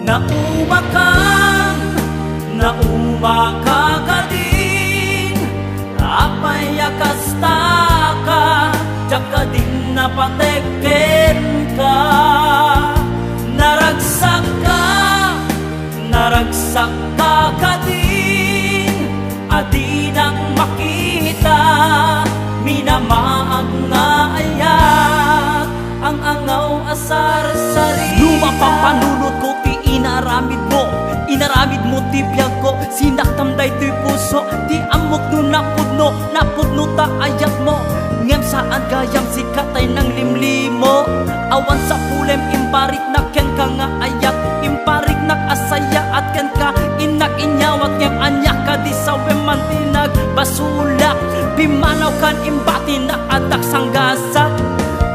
Naumakan, naumaka ka din, apay akasta ka, tsaka din napateken ka. Naragsak ka din, adi nang makita, minamaag nga ayat, ang angaw asar sari. Lumapang panunod ko ti inaramid mo ti biyag ko, sinaktam day ti puso, ti amok no napudno ta ayat mo. Ngem saan gayam si katay ng limlimo, awan sa pulem imparik na ken ka nga ayat, imparik nak asaya at ken ka inak inyawat. Ngem anyak ka di sa wemantinag basulak, bimanaw kan imbati na adak sanggasa.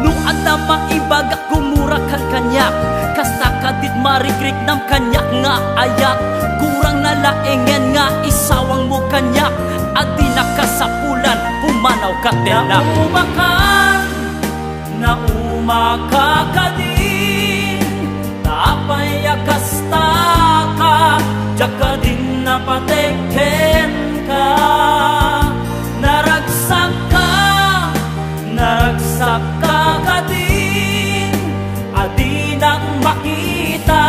Nung ada maibagak gumura kan kanyak, kasta kadit marigrik nam kanyak nga ayak. Kurang nalaengen nga isawang mo kanyak, at di nakasapulan pumanaw ka tenak. Naumaka ka din, tapay akasta ka, tsaka din napateken ka. Naragsak ka din, adi nang makita,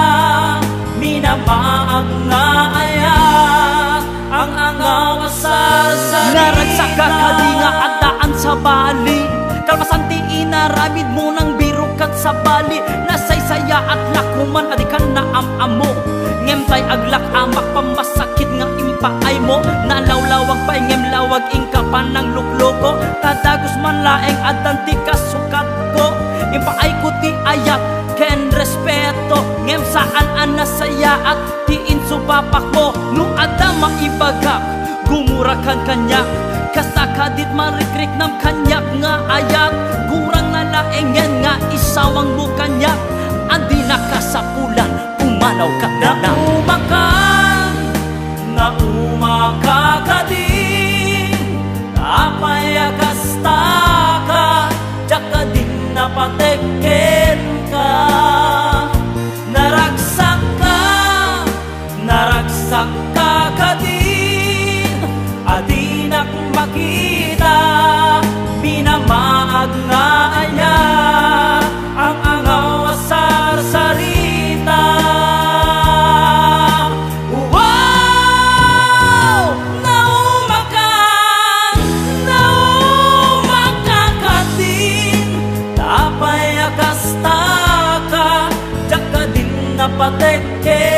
minamaag nga ayak, ang angaw sa sarili. Naragsak ka di nga adaan sa bali, kalpasan ti inaramid mo ng birukat sa bali. Nasaysaya at lakuman, adi ka na amamo, ngem tay aglak amak pamasakit nga impaay mo. Nalawlawag pa ngem lawag ingkapan ng lukloko, kadagos man laeng adanti kasukat ko. Impaay ko ti ayat ken respeto, ngem saan anasaya at ti insupapak mo. Nung ada maibagak gumurakan kanyak, kasta kadit marikrik nam kanyak nga ayat. Gurang na laengen nga isawang mo kanyak, andi nakasapulan pumanaw ka na. Naumaka ka din, apay akasta ka, tsaka din napateken ka. Naragsak ka din, adi nak makita, minamaag nga ayat, ang angaw asar sarita. Napateken